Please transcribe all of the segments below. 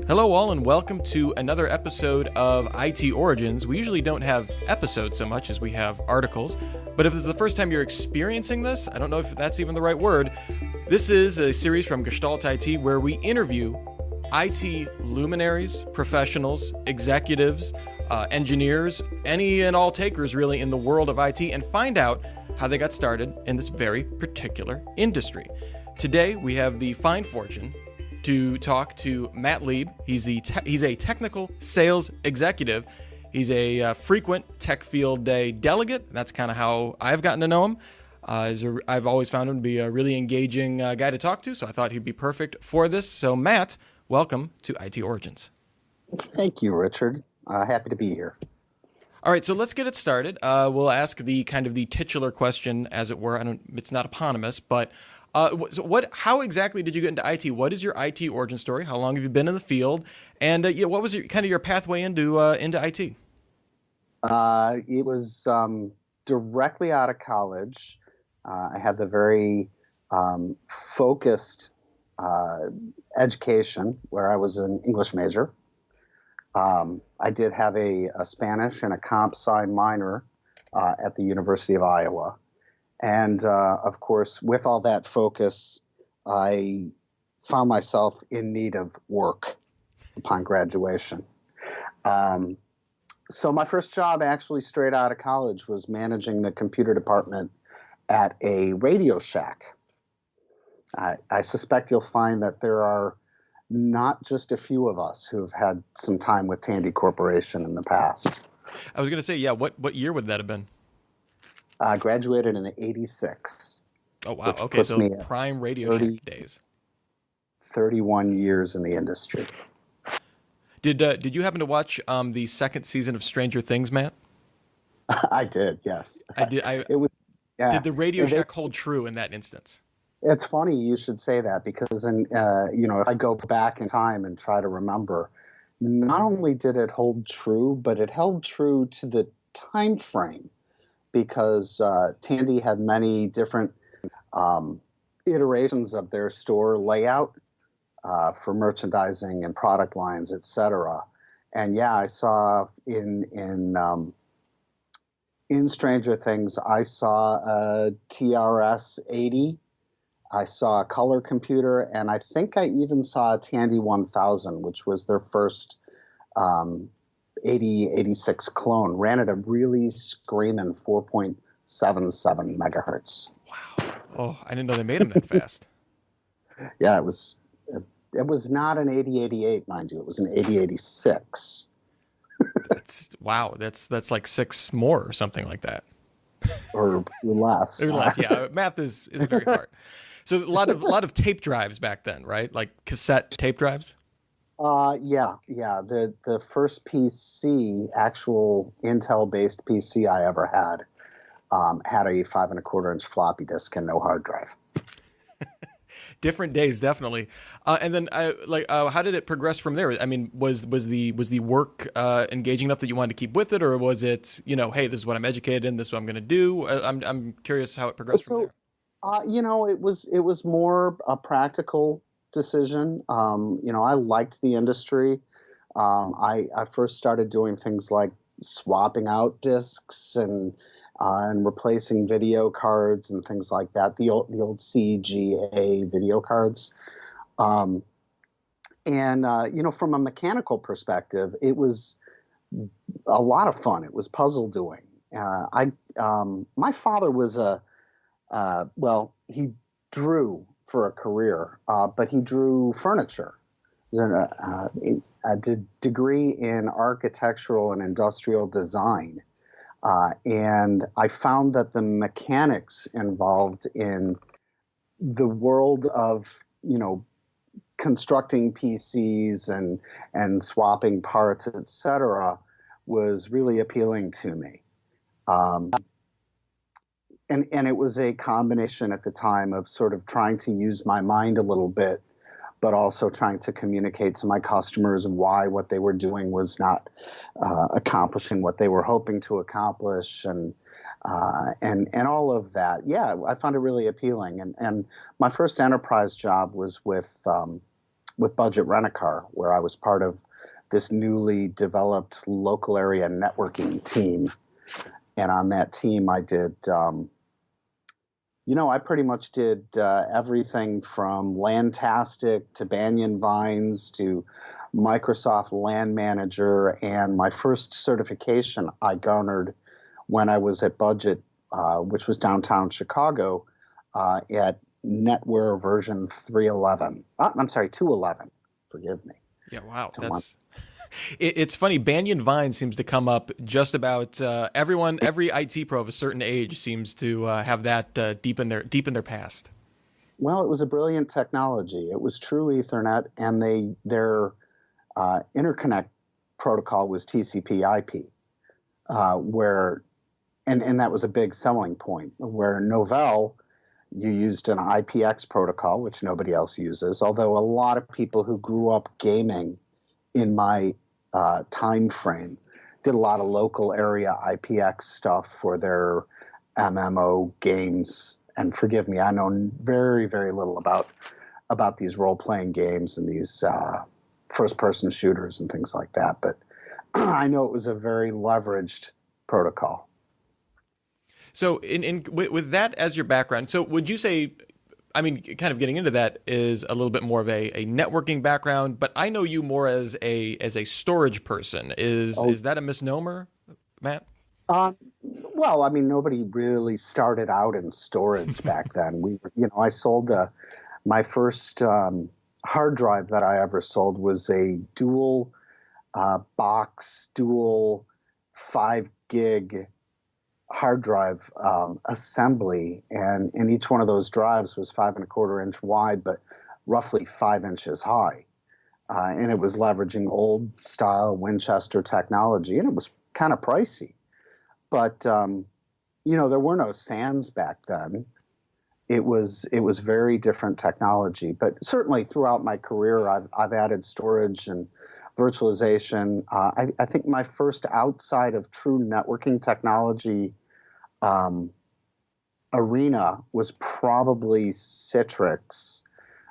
Hello, all, and welcome to another episode of IT Origins. We usually don't have episodes so much as we have articles, but if this is the first time you're experiencing this, I don't know if that's even the right word. This is a series from Gestalt IT where we interview IT luminaries, professionals, executives, engineers, any and all takers really in the world of IT, and find out how they got started in this very particular industry. Today, we have the fine fortune to talk to Matt Leib. He's a technical sales executive. He's a frequent Tech Field Day delegate. That's kind of how I've gotten to know him. I've always found him to be a really engaging guy to talk to, so I thought he'd be perfect for this. So Matt, welcome to IT Origins. Thank you, Richard. Happy to be here. All right, so let's get it started. We'll ask the titular question, as it were. It's not eponymous, but how exactly did you get into IT? What is your IT origin story? How long have you been in the field? And what was your pathway into IT? It was directly out of college. I had the very focused education where I was an English major. I did have a Spanish and a comp sci minor at the University of Iowa. And, of course, with all that focus, I found myself in need of work upon graduation. So my first job actually straight out of college was managing the computer department at a Radio Shack. I suspect you'll find that there are not just a few of us who have had some time with Tandy Corporation in the past. I was going to say, yeah, what year would that have been? Graduated in '86. Oh, wow. Okay, so prime Radio Shack days. 31 years in the industry. Did you happen to watch the second season of Stranger Things, Matt? I did, yes. I did. Did the Radio Shack hold true in that instance? It's funny you should say that because, if I go back in time and try to remember, not only did it hold true, but it held true to the time frame. Because Tandy had many different iterations of their store layout for merchandising and product lines, etc. And yeah, I saw in Stranger Things, I saw a TRS-80, I saw a color computer, and I think I even saw a Tandy 1000, which was their first 86 clone, ran at a really screaming 4.77 megahertz. Wow. Oh, I didn't know they made them that fast. Yeah, it was not an 8088, mind you. It was an 8086. Wow. That's like 6 more or something like that. Or less. Or less, yeah. Math is very hard. So a lot of tape drives back then, right? Like cassette tape drives? Yeah. The first PC, actual Intel-based PC I ever had a 5 1/4 inch floppy disk and no hard drive. Different days, definitely. And then, how did it progress from there? I mean, was the work engaging enough that you wanted to keep with it, or was it, hey, this is what I'm educated in, this is what I'm going to do? I'm curious how it progressed from there. It was more a practical decision. I liked the industry. I first started doing things like swapping out discs and replacing video cards and things like that. The old CGA video cards. From a mechanical perspective, it was a lot of fun. It was puzzle doing. My father was he drew for a career, but he drew furniture. He had a degree in architectural and industrial design. And I found that the mechanics involved in the world of, constructing PCs and swapping parts, etc., was really appealing to me. And it was a combination at the time of sort of trying to use my mind a little bit, but also trying to communicate to my customers why what they were doing was not accomplishing what they were hoping to accomplish, and all of that. Yeah, I found it really appealing. And my first enterprise job was with with Budget Rent-A-Car, where I was part of this newly developed local area networking team. And on that team, I did, I pretty much did everything from Landtastic to Banyan Vines to Microsoft Land Manager. And my first certification I garnered when I was at Budget, which was downtown Chicago, at NetWare version 311. I'm sorry, 211. Forgive me. Yeah, wow. It's funny. Banyan Vine seems to come up just about every IT pro of a certain age seems to have that deep in their past. Well, it was a brilliant technology. It was true Ethernet, and their interconnect protocol was TCP/IP, and that was a big selling point. Where Novell, you used an IPX protocol, which nobody else uses. Although a lot of people who grew up gaming in my time frame did a lot of local area IPX stuff for their MMO games. And forgive me, I know very, very little about these role-playing games and these first-person shooters and things like that. But I know it was a very leveraged protocol. So with that as your background, so would you say, I mean, kind of getting into that is a little bit more of a networking background, but I know you more as a storage person. Is that a misnomer, Matt? Well, I mean, nobody really started out in storage back then. I sold my first hard drive that I ever sold was a dual 5 gig hard drive assembly, and each one of those drives was 5.25 inch wide, but roughly 5 inches high. And it was leveraging old style Winchester technology, and it was kind of pricey. But there were no SANs back then. It was very different technology. But certainly throughout my career, I've added storage and virtualization. I think my first outside of true networking technology arena was probably Citrix,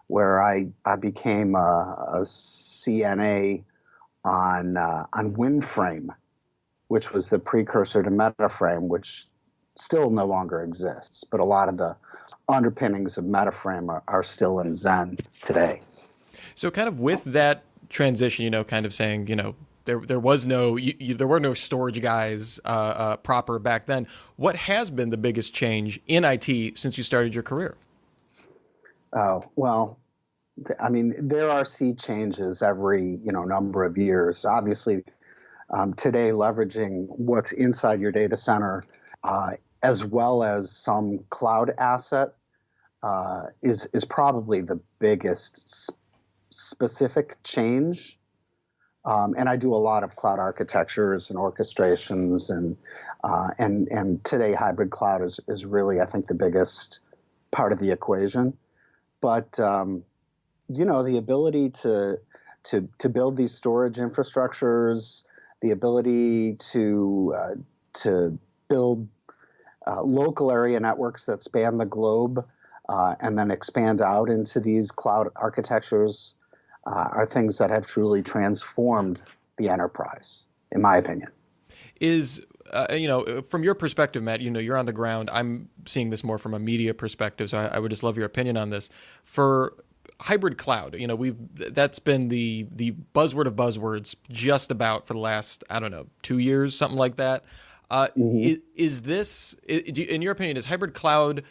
where I became a CNA on WinFrame, which was the precursor to MetaFrame, which still no longer exists. But a lot of the underpinnings of MetaFrame are still in Zen today. So kind of with that transition, kind of saying, there was no there were no storage guys proper back then. What has been the biggest change in IT since you started your career? Oh, well, I mean, there are sea changes every number of years. Obviously, today leveraging what's inside your data center, as well as some cloud asset, is probably the biggest specific change. And I do a lot of cloud architectures and orchestrations, and today hybrid cloud is really, I think, the biggest part of the equation. But the ability to build these storage infrastructures, the ability to build local area networks that span the globe, and then expand out into these cloud architectures, are things that have truly transformed the enterprise, in my opinion. Is, from your perspective, Matt, you're on the ground. I'm seeing this more from a media perspective, so I would just love your opinion on this. For hybrid cloud, that's been the buzzword of buzzwords just about for the last, 2 years, something like that. Is this, in your opinion, is hybrid cloud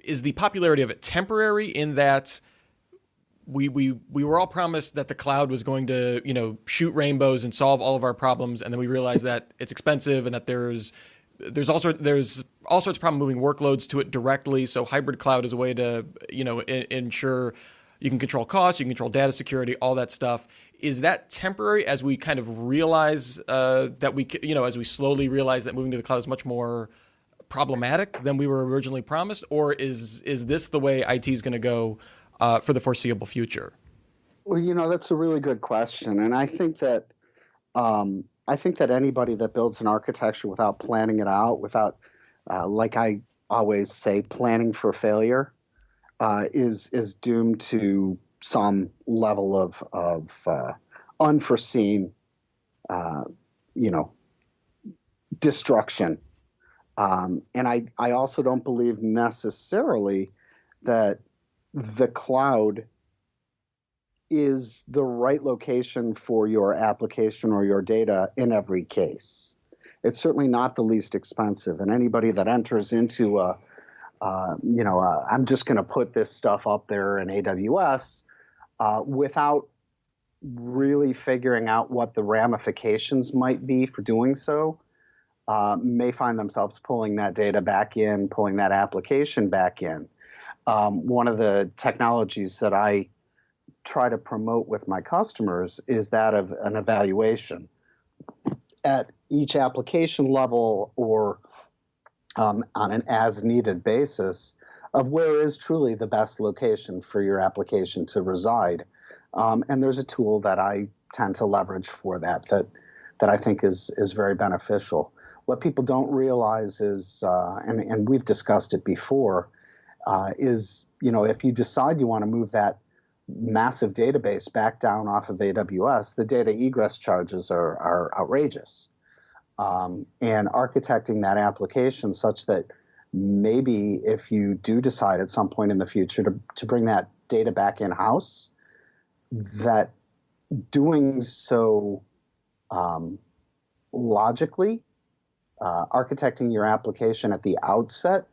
is the popularity of it temporary in that we were all promised that the cloud was going to, shoot rainbows and solve all of our problems, and then we realized that it's expensive and that there's all sorts of problem moving workloads to it directly. So hybrid cloud is a way to, ensure you can control costs, you can control data security, all that stuff. Is that temporary as we kind of realize that as we slowly realize that moving to the cloud is much more problematic than we were originally promised, or is this the way IT is going to go for the foreseeable future? Well, that's a really good question, and I think that anybody that builds an architecture without planning it out, without, like I always say, planning for failure, is doomed to some level of unforeseen, uh, you know, destruction. And I also don't believe necessarily that the cloud is the right location for your application or your data in every case. It's certainly not the least expensive, and anybody that enters into I'm just going to put this stuff up there in AWS without really figuring out what the ramifications might be for doing so, may find themselves pulling that data back in, pulling that application back in. One of the technologies that I try to promote with my customers is that of an evaluation at each application level or on an as-needed basis of where is truly the best location for your application to reside. And there's a tool that I tend to leverage for that I think is very beneficial. What people don't realize is, and we've discussed it before, is if you decide you want to move that massive database back down off of AWS, the data egress charges are outrageous. And architecting that application such that maybe if you do decide at some point in the future to bring that data back in-house, that doing so logically, architecting your application at the outset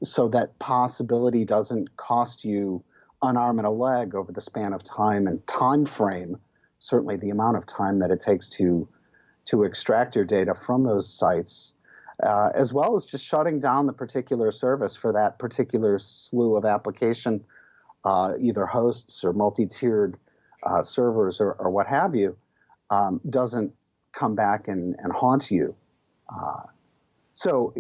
so that possibility doesn't cost you an arm and a leg over the span of time and time frame, certainly the amount of time that it takes to extract your data from those sites, as well as just shutting down the particular service for that particular slew of application, either hosts or multi-tiered servers or what have you, doesn't come back and haunt you. So,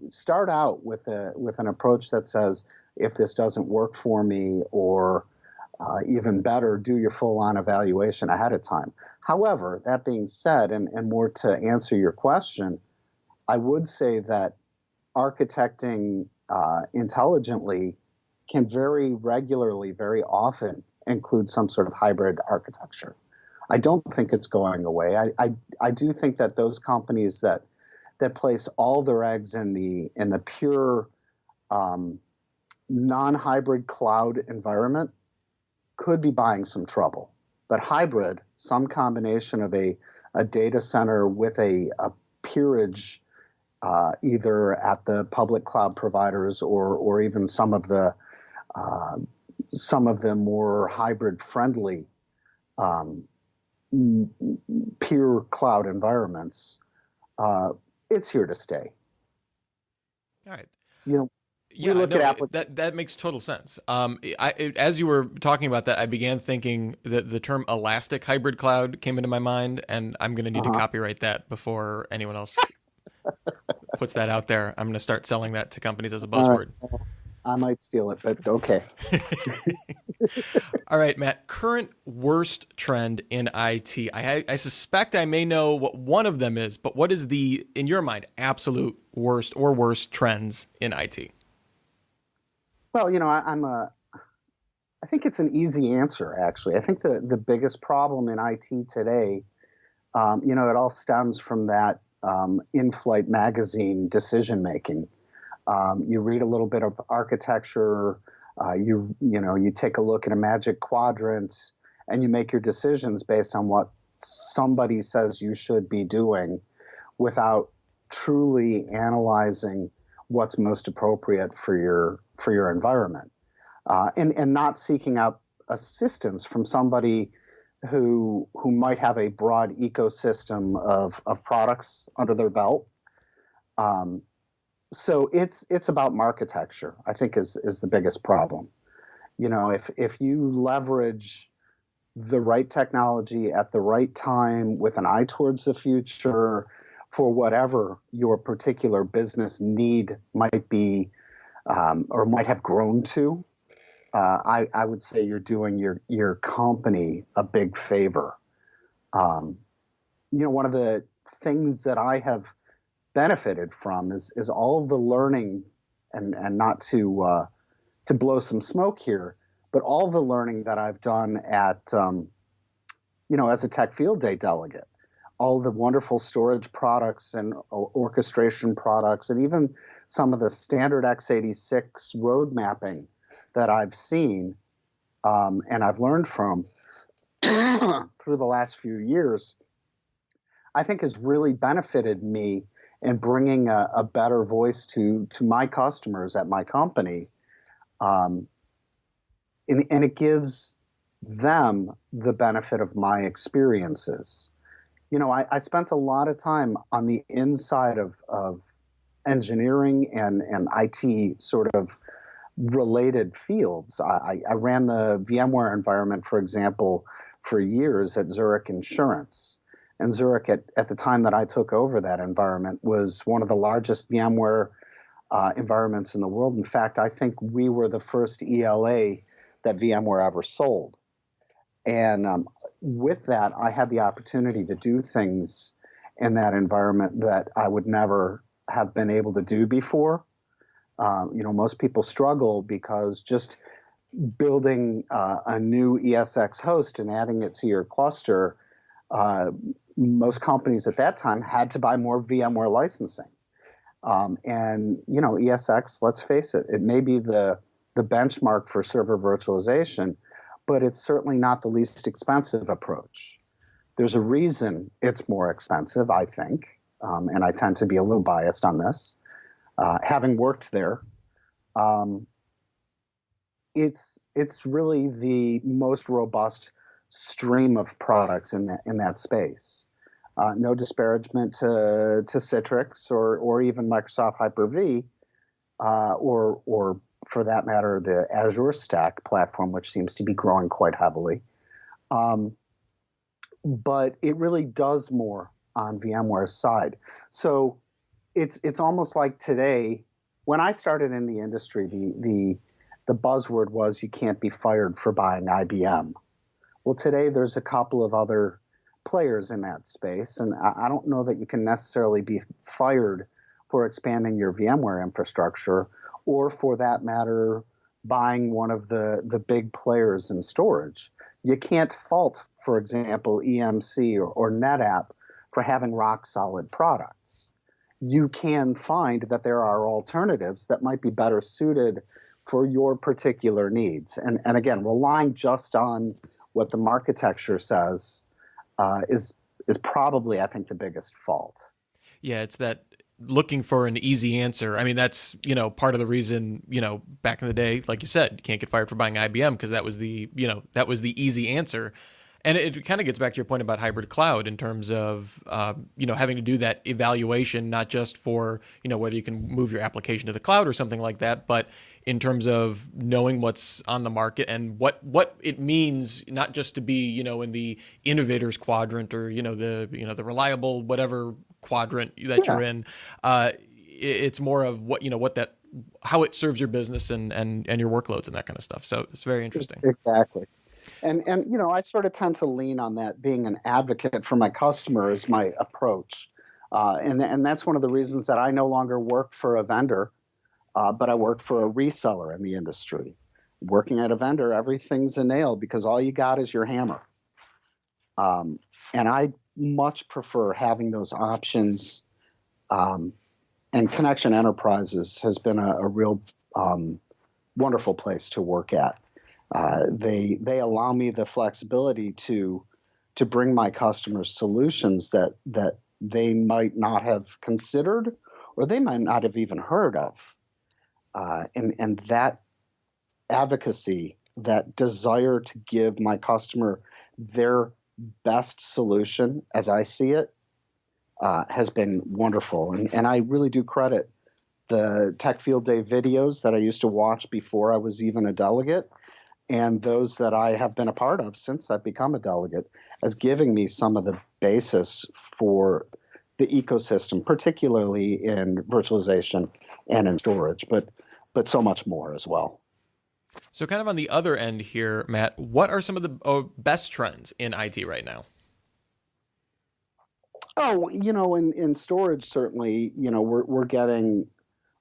start out with an approach that says, if this doesn't work for me, or even better, do your full-on evaluation ahead of time. However, that being said, and more to answer your question, I would say that architecting intelligently can very regularly, very often include some sort of hybrid architecture. I don't think it's going away. I do think that those companies that place all their eggs in the pure non-hybrid cloud environment could be buying some trouble. But hybrid, some combination of a data center with a peerage, either at the public cloud providers or even some of the more hybrid friendly peer cloud environments, it's here to stay. All right. Yeah, that makes total sense. As you were talking about that, I began thinking that the term elastic hybrid cloud came into my mind, and I'm going to need to copyright that before anyone else puts that out there. I'm going to start selling that to companies as a buzzword. Right. I might steal it, but okay. All right, Matt, current worst trend in IT. I suspect I may know what one of them is, but what is the, in your mind, absolute worst or worst trends in IT? Well, I think it's an easy answer, actually. I think the biggest problem in IT today, it all stems from that in-flight magazine decision-making. You read a little bit of architecture, you take a look at a magic quadrant, and you make your decisions based on what somebody says you should be doing without truly analyzing what's most appropriate for your environment, and not seeking out assistance from somebody who might have a broad ecosystem of products under their belt. So it's about architecture, I think, is the biggest problem. If you leverage the right technology at the right time with an eye towards the future for whatever your particular business need might be, or might have grown to, I would say you're doing your company a big favor. One of the things that I have benefited from is all of the learning, and not to to blow some smoke here, but all the learning that I've done at as a Tech Field Day delegate, all the wonderful storage products and orchestration products, and even some of the standard x86 road mapping that I've seen and I've learned from through the last few years, I think has really benefited me in bringing a better voice to my customers at my company. And it gives them the benefit of my experiences. I spent a lot of time on the inside of engineering and IT sort of related fields. I ran the VMware environment, for example, for years at Zurich Insurance. And Zurich, at the time that I took over that environment, was one of the largest VMware environments in the world. In fact, I think we were the first ELA that VMware ever sold. And with that, I had the opportunity to do things in that environment that I would never have been able to do before. Most people struggle because just building a new ESX host and adding it to your cluster, most companies at that time had to buy more VMware licensing. ESX, let's face it, it may be the benchmark for server virtualization, but it's certainly not the least expensive approach. There's a reason it's more expensive, I think, and I tend to be a little biased on this. Having worked there, it's really the most robust stream of products in that space. No disparagement to Citrix or even Microsoft Hyper-V, or for that matter, the Azure Stack platform, which seems to be growing quite heavily. But it really does more on VMware's side. So it's almost like today, when I started in the industry, the buzzword was you can't be fired for buying IBM. Well, today there's a couple of other players in that space, and I don't know that you can necessarily be fired for expanding your VMware infrastructure, or for that matter, buying one of the big players in storage. You can't fault, for example, EMC or NetApp for having rock solid products. You can find that there are alternatives that might be better suited for your particular needs. And again, relying just on what the architecture says is probably, I think, the biggest fault. Yeah, it's that looking for an easy answer. I mean, that's, part of the reason, back in the day, like you said, you can't get fired for buying IBM because that was the easy answer. And it kind of gets back to your point about hybrid cloud in terms of, having to do that evaluation, not just for, whether you can move your application to the cloud or something like that, but in terms of knowing what's on the market and what it means, not just to be, in the innovators quadrant or, the reliable whatever quadrant that you're in. It's more of how it serves your business and your workloads and that kind of stuff. So it's very interesting. Exactly. And I sort of tend to lean on that, being an advocate for my customer is my approach. And that's one of the reasons that I no longer work for a vendor, but I work for a reseller in the industry. Working at a vendor, everything's a nail because all you got is your hammer. And I much prefer having those options. And Connection Enterprises has been a real wonderful place to work at. They allow me the flexibility to bring my customers solutions that they might not have considered or they might not have even heard of. And that advocacy, that desire to give my customer their best solution as I see it, has been wonderful. And I really do credit the Tech Field Day videos that I used to watch before I was even a delegate, and those that I have been a part of since I've become a delegate, as giving me some of the basis for the ecosystem, particularly in virtualization and in storage, but so much more as well. So kind of on the other end here, Matt, what are some of the best trends in IT right now? Oh, in storage, certainly, we're getting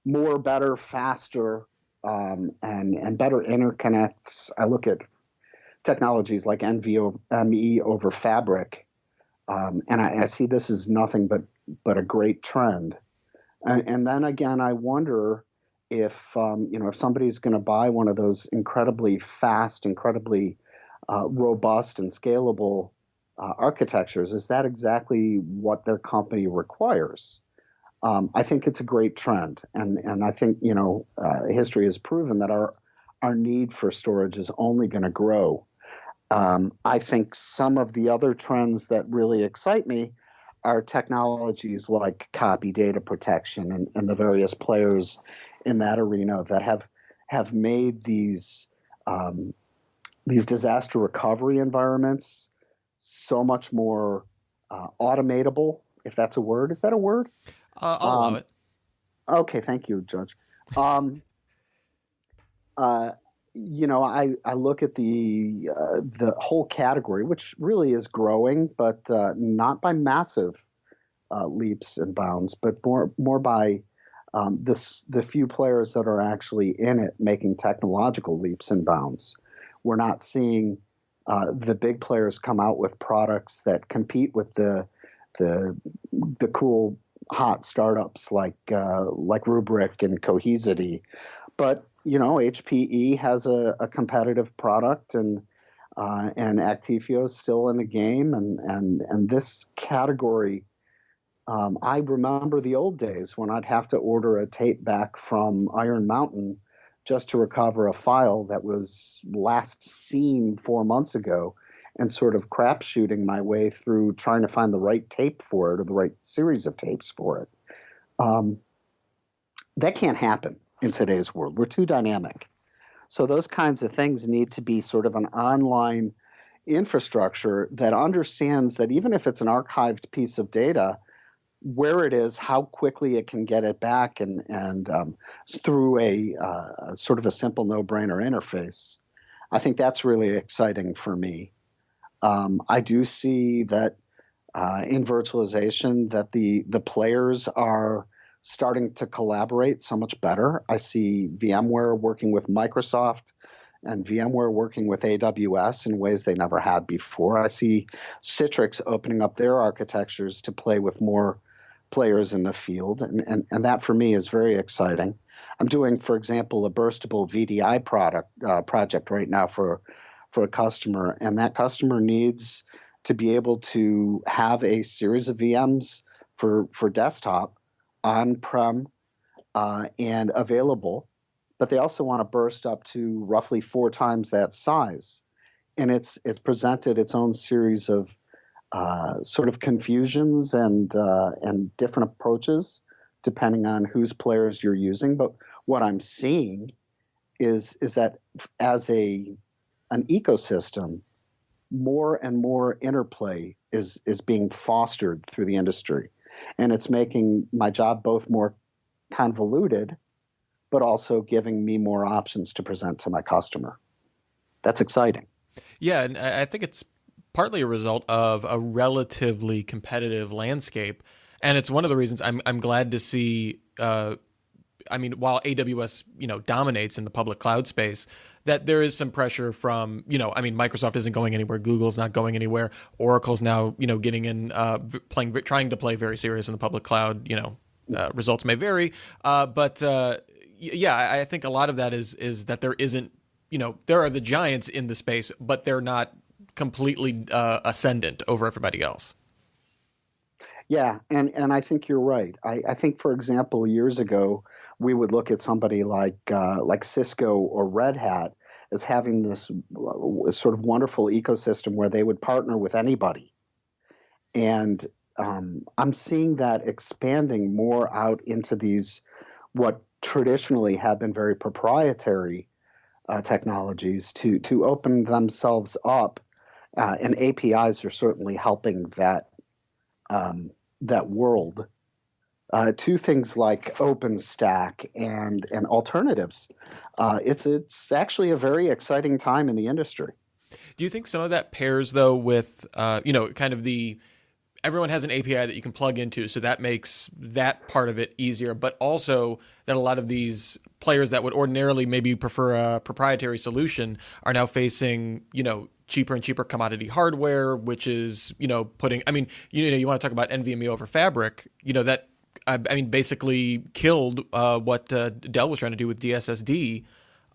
more, better, faster and better interconnects. I look at technologies like NVMe over Fabric, and I see this as nothing but a great trend. And then again, I wonder if if somebody's going to buy one of those incredibly fast, incredibly robust and scalable architectures, is that exactly what their company requires? I think it's a great trend, and I think history has proven that our need for storage is only going to grow. I think some of the other trends that really excite me are technologies like copy data protection and the various players in that arena that have made these disaster recovery environments so much more automatable, if that's a word. Is that a word? I'll allow it. Okay, thank you, Judge. Um, uh, I look at the whole category, which really is growing, but not by massive leaps and bounds, but more by the few players that are actually in it making technological leaps and bounds. We're not seeing the big players come out with products that compete with the cool hot startups like Rubrik and Cohesity, but HPE has a competitive product, and Actifio is still in the game, and this category. I remember the old days when I'd have to order a tape back from Iron Mountain just to recover a file that was last seen 4 months ago, and sort of crapshooting my way through trying to find the right tape for it or the right series of tapes for it. That can't happen in today's world. We're too dynamic. So those kinds of things need to be sort of an online infrastructure that understands that even if it's an archived piece of data, where it is, how quickly it can get it back, and through a sort of a simple no-brainer interface. I think that's really exciting for me. I do see that in virtualization that the players are starting to collaborate so much better. I see VMware working with Microsoft and VMware working with AWS in ways they never had before. I see Citrix opening up their architectures to play with more players in the field, and that for me is very exciting. I'm doing, for example, a burstable VDI project right now for a customer, and that customer needs to be able to have a series of VMs for desktop on-prem and available, but they also want to burst up to roughly 4 times that size. And it's presented its own series of sort of confusions and different approaches depending on whose players you're using. But what I'm seeing is that as an ecosystem, more and more interplay is being fostered through the industry, and it's making my job both more convoluted, but also giving me more options to present to my customer. That's exciting. Yeah, and I think it's partly a result of a relatively competitive landscape, and it's one of the reasons I'm glad to see. While AWS dominates in the public cloud space, that there is some pressure from Microsoft isn't going anywhere, Google's not going anywhere, Oracle's now getting in, trying to play very serious in the public cloud. Results may vary, but I think a lot of that is that there isn't there are the giants in the space, but they're not completely ascendant over everybody else. Yeah, and I think you're right. I think, for example, years ago, we would look at somebody like Cisco or Red Hat as having this sort of wonderful ecosystem where they would partner with anybody. And I'm seeing that expanding more out into these what traditionally have been very proprietary technologies to open themselves up, and APIs are certainly helping that world. To things like OpenStack and alternatives. It's actually a very exciting time in the industry. Do you think some of that pairs though with kind of the everyone has an API that you can plug into, so that makes that part of it easier. But also that a lot of these players that would ordinarily maybe prefer a proprietary solution are now facing, cheaper and cheaper commodity hardware, which is, putting, I mean, you want to talk about NVMe over Fabric, that, I mean, basically killed what Dell was trying to do with DSSD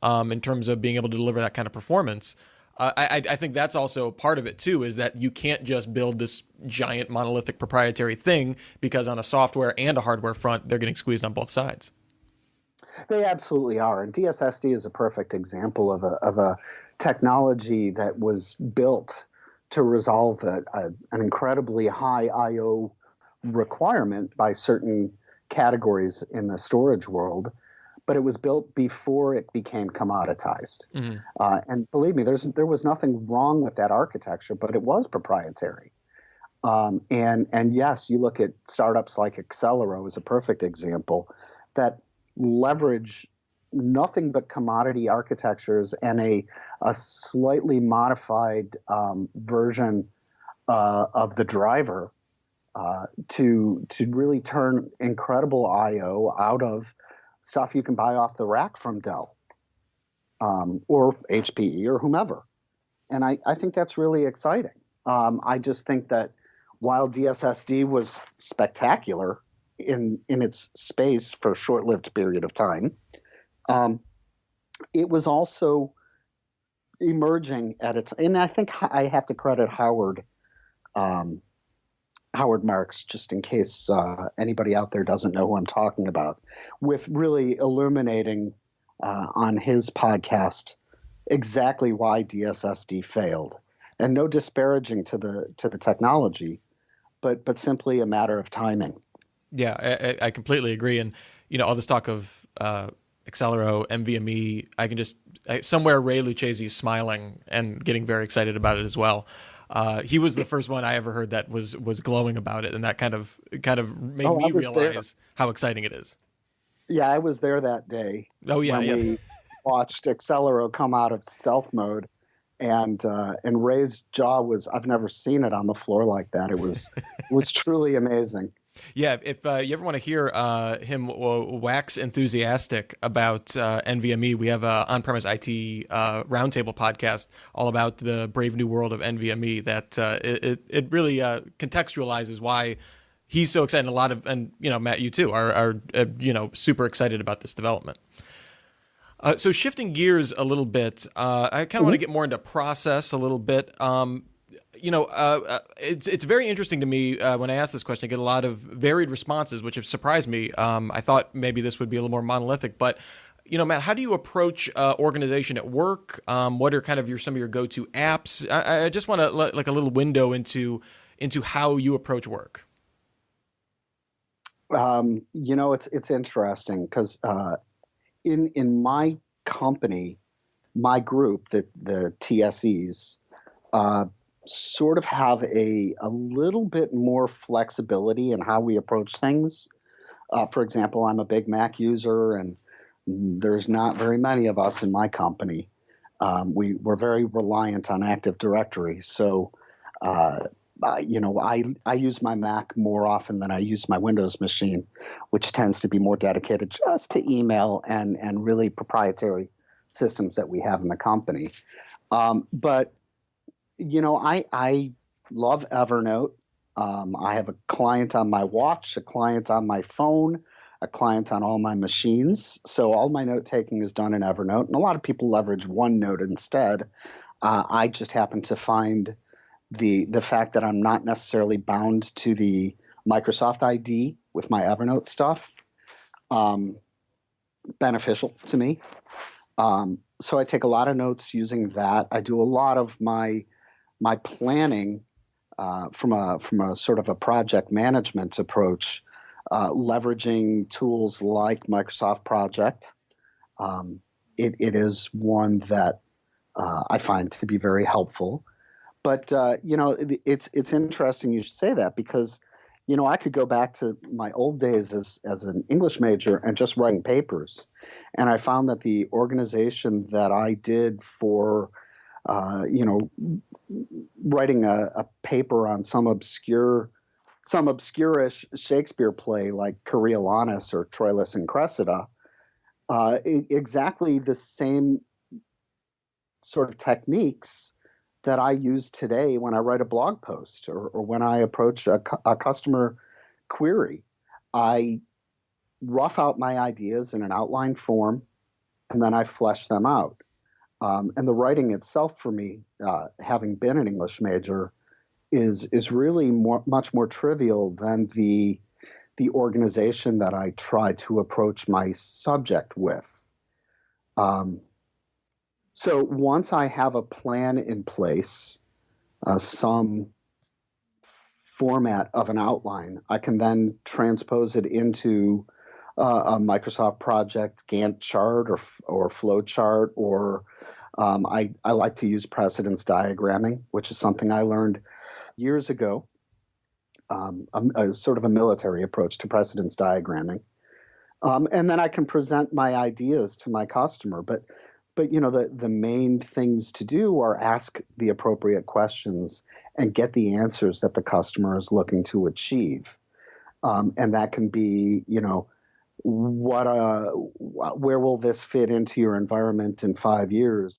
in terms of being able to deliver that kind of performance. I think that's also part of it too, is that you can't just build this giant monolithic proprietary thing, because on a software and a hardware front, they're getting squeezed on both sides. They absolutely are, and DSSD is a perfect example of a technology that was built to resolve an incredibly high I/O requirement by certain categories in the storage world, but it was built before it became commoditized. Mm-hmm. And believe me, there was nothing wrong with that architecture, but it was proprietary. And yes, you look at startups like Accelero as a perfect example that leverage nothing but commodity architectures and a slightly modified version of the driver to really turn incredible I/O out of stuff you can buy off the rack from Dell or HPE or whomever. And I think that's really exciting. I just think that while DSSD was spectacular in its space for a short-lived period of time, it was also emerging at its, and I think I have to credit Howard Marks, just in case anybody out there doesn't know who I'm talking about, with really illuminating on his podcast exactly why DSSD failed, and no disparaging to the technology, but simply a matter of timing. Yeah, I completely agree, and all this talk of Accelero, NVMe, I can just somewhere Ray Lucchesi is smiling and getting very excited about it as well. He was the first one I ever heard that was glowing about it, and that kind of made me realize how exciting it is. Yeah, I was there that day. Oh yeah, when we watched Accelero come out of stealth mode, and Ray's jaw was, I've never seen it on the floor like that. It was truly amazing. Yeah, if you ever want to hear him wax enthusiastic about NVMe, we have a on-premise IT roundtable podcast all about the brave new world of NVMe. That it really contextualizes why he's so excited. And Matt, you too are super excited about this development. So shifting gears a little bit, I kind of want to get more into process a little bit. It's very interesting to me when I ask this question. I get a lot of varied responses, which have surprised me. I thought maybe this would be a little more monolithic, but Matt, how do you approach organization at work? What are kind of some of your go-to apps? I just want to like a little window into how you approach work. It's interesting because in my company, my group, the TSEs, sort of have a little bit more flexibility in how we approach things. For example, I'm a big Mac user, and there's not very many of us in my company. We're very reliant on Active Directory, so I use my Mac more often than I use my Windows machine, which tends to be more dedicated just to email and really proprietary systems that we have in the company. But I love Evernote. I have a client on my watch, a client on my phone, a client on all my machines. So all my note taking is done in Evernote, and a lot of people leverage OneNote instead. I just happen to find the fact that I'm not necessarily bound to the Microsoft ID with my Evernote stuff beneficial to me. So I take a lot of notes using that. I do a lot of my planning from a sort of a project management approach, leveraging tools like Microsoft Project. It is one that I find to be very helpful. But it's interesting you should say that, because I could go back to my old days as an English major and just writing papers, and I found that the organization that I did for writing a paper on some obscure some obscure-ish Shakespeare play like Coriolanus or Troilus and Cressida, exactly the same sort of techniques that I use today when I write a blog post or when I approach a customer query. I rough out my ideas in an outline form, and then I flesh them out. And the writing itself for me, having been an English major, is really much more trivial than the organization that I try to approach my subject with. So once I have a plan in place, some format of an outline, I can then transpose it into a Microsoft project Gantt chart or flow chart, or I like to use precedence diagramming, which is something I learned years ago, a sort of a military approach to precedence diagramming. And then I can present my ideas to my customer. But the main things to do are ask the appropriate questions and get the answers that the customer is looking to achieve. And that can be, where will this fit into your environment in 5 years?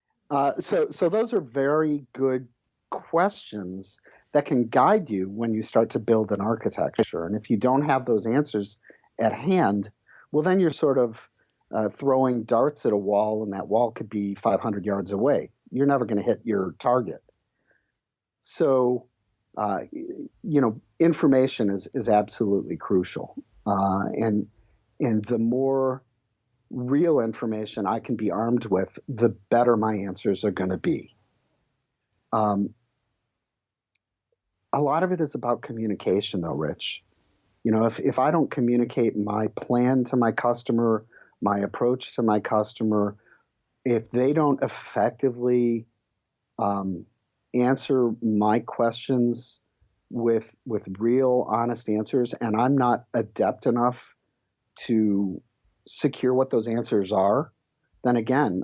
So those are very good questions that can guide you when you start to build an architecture. And if you don't have those answers at hand, well, then you're sort of throwing darts at a wall, and that wall could be 500 yards away. You're never going to hit your target. So, information is absolutely crucial. And the more real information I can be armed with, the better my answers are going to be. A lot of it is about communication, though, Rich. If I don't communicate my plan to my customer, my approach to my customer, if they don't effectively answer my questions with real, honest answers, and I'm not adept enough to secure what those answers are, then again,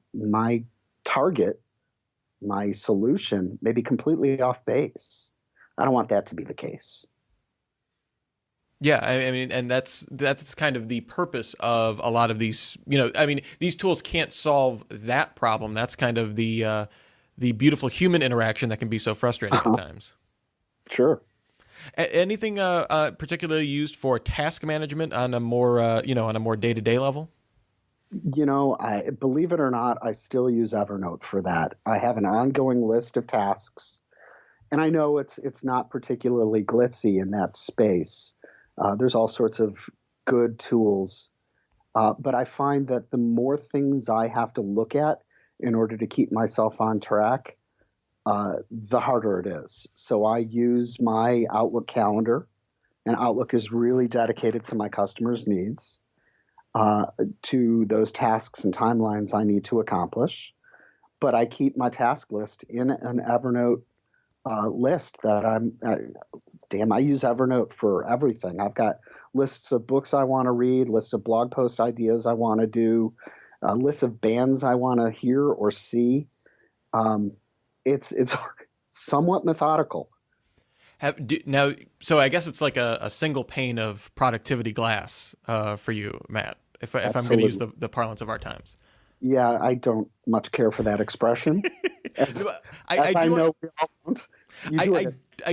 my target, my solution may be completely off base. I don't want that to be the case. Yeah, I mean, and that's kind of the purpose of a lot of these. These tools can't solve that problem. That's kind of the beautiful human interaction that can be so frustrating at times. Sure. Anything particularly used for task management on a more day-to-day level? I believe it or not, I still use Evernote for that. I have an ongoing list of tasks, and I know it's not particularly glitzy in that space. There's all sorts of good tools, but I find that the more things I have to look at in order to keep myself on track, the harder it is. So I use my Outlook calendar, and Outlook is really dedicated to my customers' needs, to those tasks and timelines I need to accomplish. But I keep my task list in an Evernote list that I use Evernote for everything. I've got lists of books I want to read, lists of blog post ideas I want to do, lists of bands I want to hear or see. It's somewhat methodical. So I guess it's like a single pane of productivity glass for you, Matt, if I'm going to use the parlance of our times. Yeah, I don't much care for that expression. I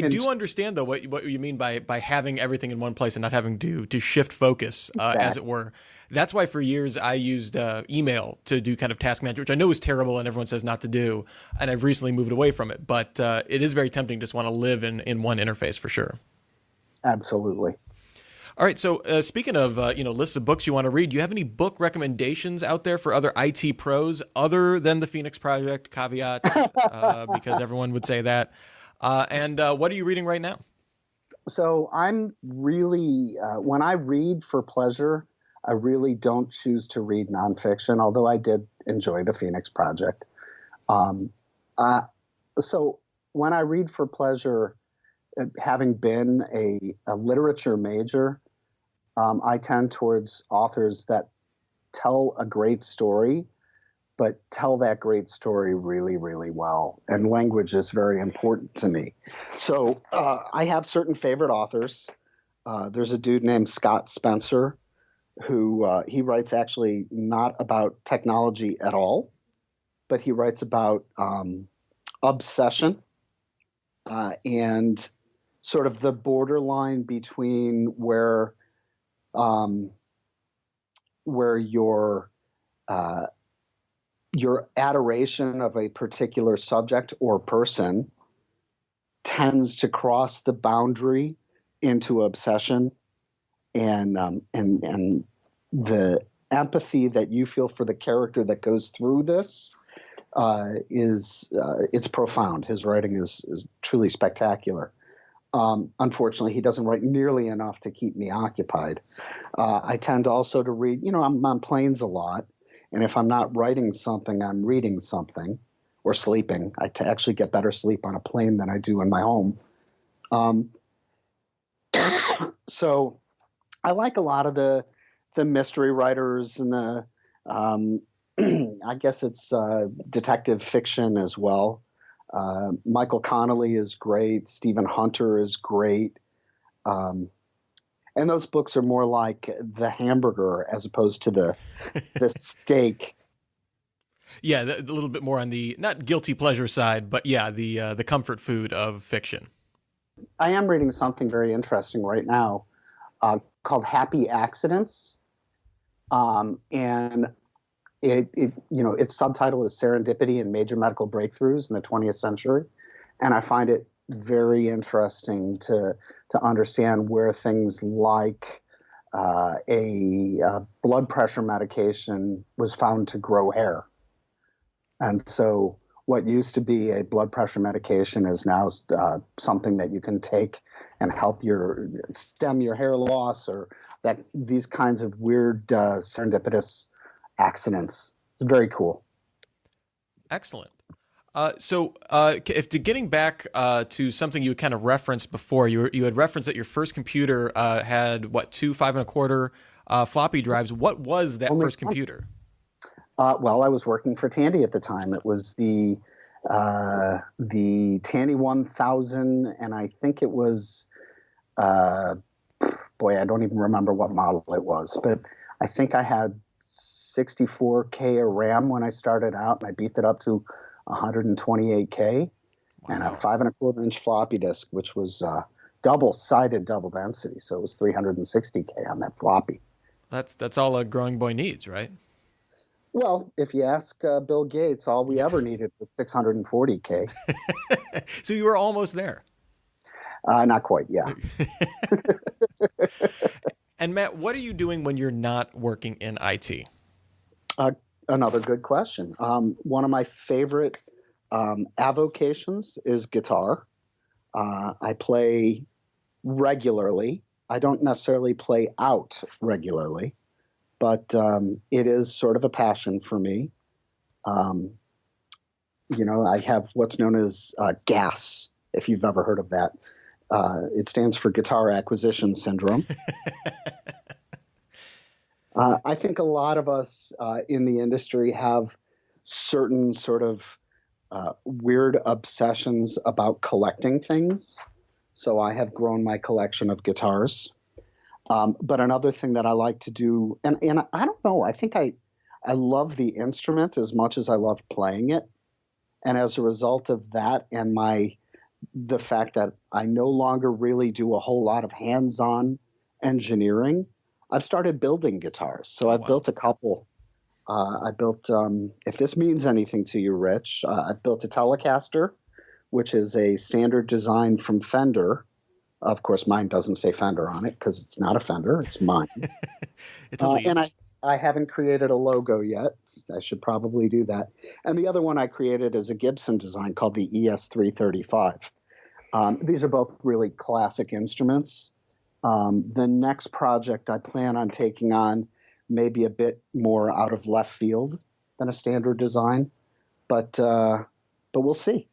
do understand, though, what you mean by having everything in one place and not having to shift focus, as it were. That's why for years I used email to do kind of task management, which I know is terrible and everyone says not to do, and I've recently moved away from it. But it is very tempting to just want to live in one interface for sure. Absolutely. All right. So speaking of lists of books you want to read, do you have any book recommendations out there for other IT pros other than the Phoenix Project? Caveat, because everyone would say that. And what are you reading right now? So I'm really, when I read for pleasure, I really don't choose to read nonfiction, although I did enjoy the Phoenix Project. So when I read for pleasure, having been a literature major, I tend towards authors that tell a great story but tell that great story really, really well. And language is very important to me. So I have certain favorite authors. There's a dude named Scott Spencer who he writes actually not about technology at all, but he writes about obsession and sort of the borderline between where your adoration of a particular subject or person tends to cross the boundary into obsession, and the empathy that you feel for the character that goes through this is it's profound. His writing is truly spectacular. Unfortunately, he doesn't write nearly enough to keep me occupied. I tend also to read, I'm on planes a lot, and if I'm not writing something, I'm reading something or sleeping. I actually get better sleep on a plane than I do in my home. So I like a lot of the mystery writers and the I guess it's detective fiction as well. Michael Connelly is great. Stephen Hunter is great. And those books are more like the hamburger as opposed to the steak. Yeah, a little bit more on the not guilty pleasure side, but yeah, the comfort food of fiction. I am reading something very interesting right now called Happy Accidents. And its subtitle is Serendipity and Major Medical Breakthroughs in the 20th Century. And I find it very interesting to understand where things like a blood pressure medication was found to grow hair. And so what used to be a blood pressure medication is now something that you can take and help stem your hair loss, or that these kinds of weird serendipitous accidents. It's very cool. Excellent. So getting back to something you kind of referenced before, you had referenced that your first computer had two 5.25 floppy drives. What was that first computer? Well, I was working for Tandy at the time. It was the Tandy 1000, and I think it was boy, I don't even remember what model it was, but I think I had 64K of RAM when I started out, and I beefed it up to 128K. Wow. And a 5.25-inch floppy disk, which was double-sided, double density, so it was 360K on that floppy. That's all a growing boy needs, right? Well, if you ask Bill Gates, all we ever needed was 640K. So you were almost there. Not quite, yeah. And Matt, what are you doing when you're not working in IT? Another good question. One of my favorite avocations is guitar. I play regularly. I don't necessarily play out regularly, but it is sort of a passion for me. I have what's known as GAS, if you've ever heard of that. It stands for Guitar Acquisition Syndrome. I think a lot of us in the industry have certain sort of weird obsessions about collecting things. So I have grown my collection of guitars. But another thing that I like to do, and I don't know, I think I love the instrument as much as I love playing it. And as a result of that and the fact that I no longer really do a whole lot of hands-on engineering, I've started building guitars. So I've built a couple. I built, if this means anything to you, Rich, I've built a Telecaster, which is a standard design from Fender. Of course, mine doesn't say Fender on it because it's not a Fender. It's mine. It's a Leib. And I haven't created a logo yet. I should probably do that. And the other one I created is a Gibson design called the ES335. These are both really classic instruments. The next project I plan on taking on may be a bit more out of left field than a standard design, but we'll see.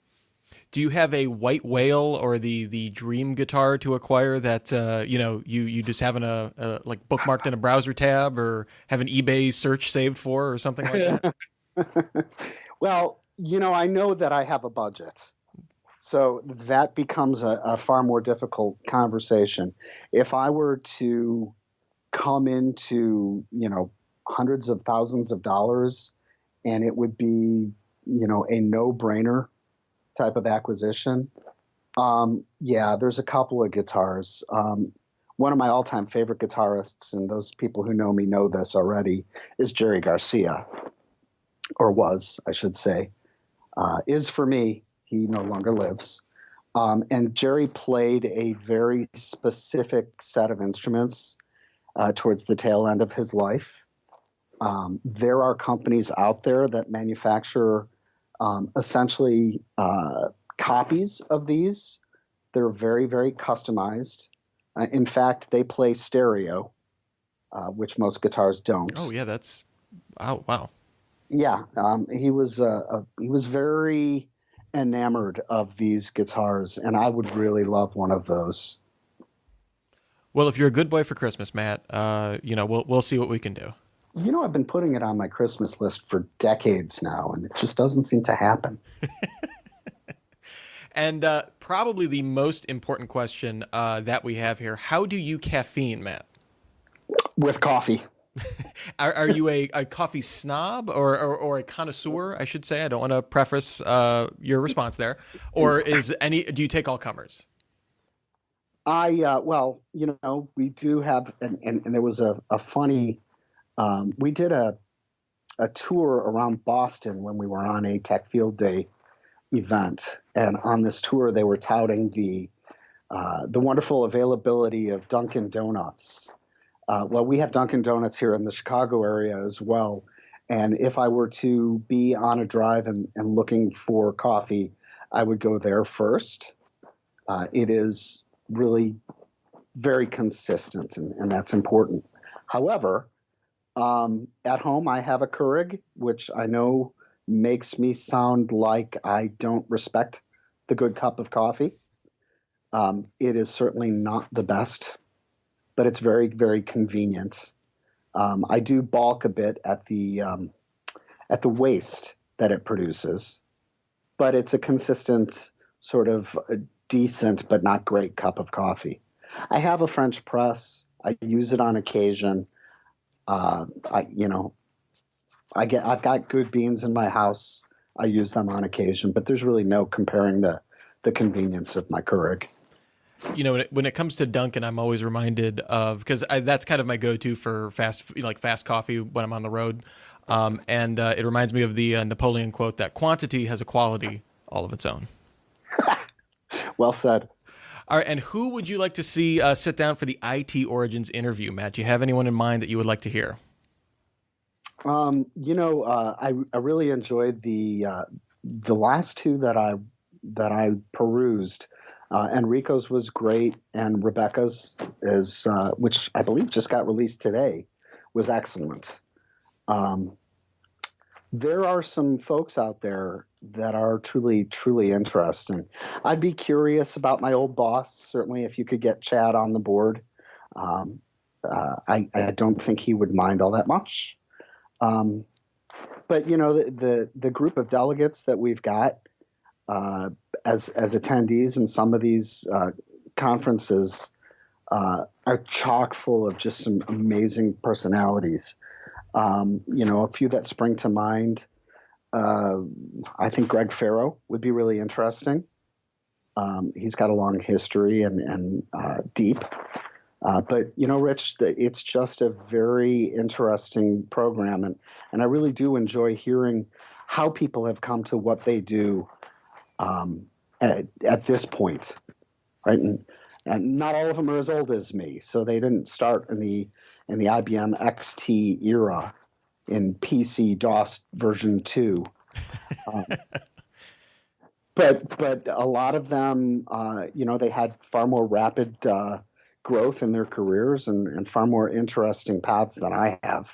Do you have a white whale or the dream guitar to acquire that you just have like bookmarked in a browser tab, or have an eBay search saved for, or something like that? Well, I know that I have a budget. So that becomes a far more difficult conversation. If I were to come into, hundreds of thousands of dollars and it would be, a no-brainer type of acquisition, yeah, there's a couple of guitars. One of my all-time favorite guitarists, and those people who know me know this already, is Jerry Garcia, or was, I should say. Is for me. He no longer lives. And Jerry played a very specific set of instruments towards the tail end of his life. There are companies out there that manufacture essentially copies of these. They're very, very customized. In fact, they play stereo, which most guitars don't. Oh yeah, that's wow. Yeah, he was very enamored of these guitars, and I would really love one of those. Well, if you're a good boy for Christmas, Matt, we'll see what we can do. I've been putting it on my Christmas list for decades now, and it just doesn't seem to happen. And probably the most important question that we have here: how do you caffeine, Matt? With coffee. Are you a coffee snob or a connoisseur? I should say. I don't want to preface your response there. Or do you take all comers? Well, we do have, and there was a funny. We did a tour around Boston when we were on a Tech Field Day event, and on this tour they were touting the wonderful availability of Dunkin' Donuts. Well, we have Dunkin' Donuts here in the Chicago area as well. And if I were to be on a drive and looking for coffee, I would go there first. It is really very consistent, and that's important. However, at home, I have a Keurig, which I know makes me sound like I don't respect the good cup of coffee. It is certainly not the best, but it's very, very convenient. I do balk a bit at the waste that it produces, but it's a consistent sort of a decent but not great cup of coffee. I have a French press. I use it on occasion. I've got good beans in my house. I use them on occasion, but there's really no comparing the convenience of my Keurig. When it comes to Dunkin', I'm always reminded of, because that's kind of my go-to for fast coffee when I'm on the road. And it reminds me of the Napoleon quote that quantity has a quality all of its own. Well said. All right, and who would you like to see sit down for the IT Origins interview, Matt? Do you have anyone in mind that you would like to hear? I really enjoyed the last two that I perused. Enrico's was great, and Rebecca's is, which I believe just got released today, was excellent. There are some folks out there that are truly, truly interesting. I'd be curious about my old boss. Certainly, if you could get Chad on the board, I don't think he would mind all that much. But the group of delegates that we've got as attendees in some of these conferences are chock full of just some amazing personalities. A few that spring to mind. I think Greg Farrow would be really interesting. He's got a long history and deep. But Rich, it's just a very interesting program, and I really do enjoy hearing how people have come to what they do at this point, right? And not all of them are as old as me, so they didn't start in the IBM XT era in PC DOS version 2. But a lot of them, they had far more rapid growth in their careers and far more interesting paths than I have.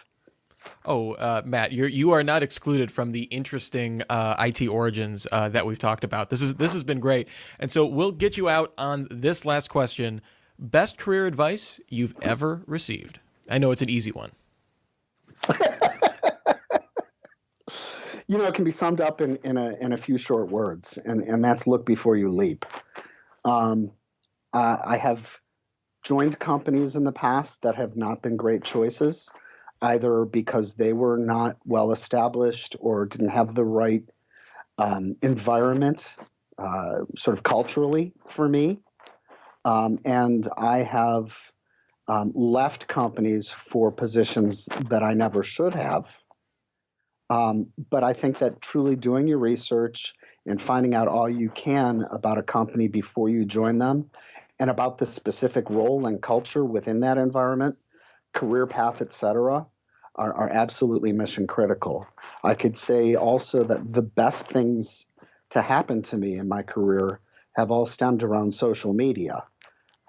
Oh, Matt, you are not excluded from the interesting IT origins that we've talked about. This has been great, and so we'll get you out on this last question. Best career advice you've ever received? I know it's an easy one. It can be summed up in a few short words, and that's look before you leap. I have joined companies in the past that have not been great choices, either because they were not well established or didn't have the right environment, sort of culturally for me. And I have left companies for positions that I never should have. But I think that truly doing your research and finding out all you can about a company before you join them and about the specific role and culture within that environment, career path, et cetera, are absolutely mission critical. I could say also that the best things to happen to me in my career have all stemmed around social media.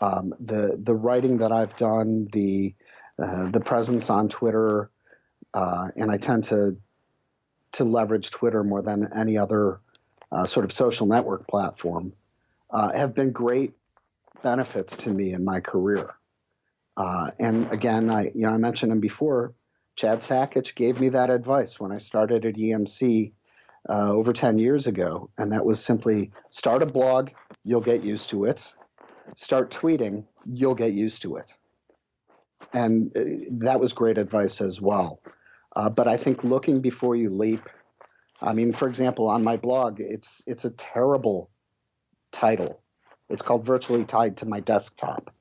The writing that I've done, the presence on Twitter, and I tend to leverage Twitter more than any other sort of social network platform, have been great benefits to me in my career. And again, I mentioned him before. Chad Sakich gave me that advice when I started at EMC over 10 years ago, and that was simply start a blog, you'll get used to it. Start tweeting, you'll get used to it. And that was great advice as well. But I think looking before you leap, I mean, for example, on my blog, it's a terrible title. It's called Virtually Tied to My Desktop.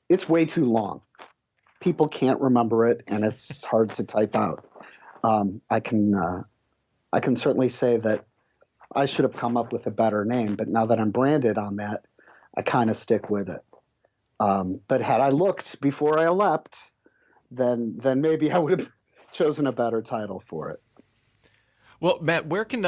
It's way too long. People can't remember it, and it's hard to type out. I can certainly say that I should have come up with a better name, but now that I'm branded on that, I kind of stick with it. But had I looked before I leapt, then maybe I would have chosen a better title for it. Well, Matt, where can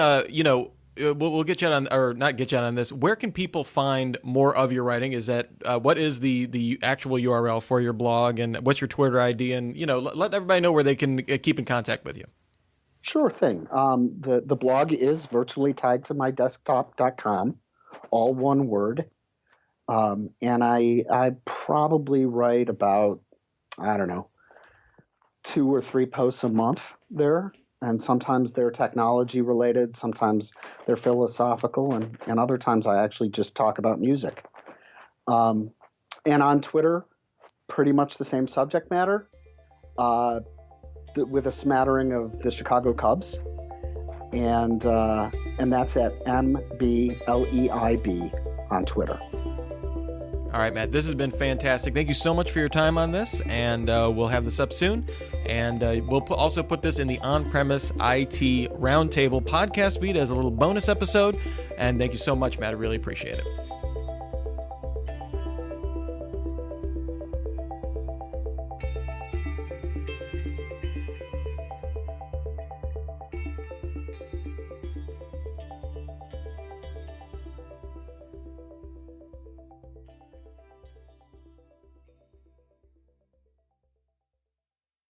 we'll get you on, or not get you on this. Where can people find more of your writing? Is that what is the actual URL for your blog, and what's your Twitter ID? And let everybody know where they can keep in contact with you. Sure thing. The blog is virtually tied to my desktop.com, all one word. And I probably write about, 2 or 3 posts a month there. And sometimes they're technology related, sometimes they're philosophical, and other times I actually just talk about music. And on Twitter, pretty much the same subject matter, with a smattering of the Chicago Cubs. And that's at MBLEIB on Twitter. All right, Matt, this has been fantastic. Thank you so much for your time on this, and we'll have this up soon. And we'll also put this in the On-Premise IT Roundtable podcast feed as a little bonus episode. And thank you so much, Matt. I really appreciate it.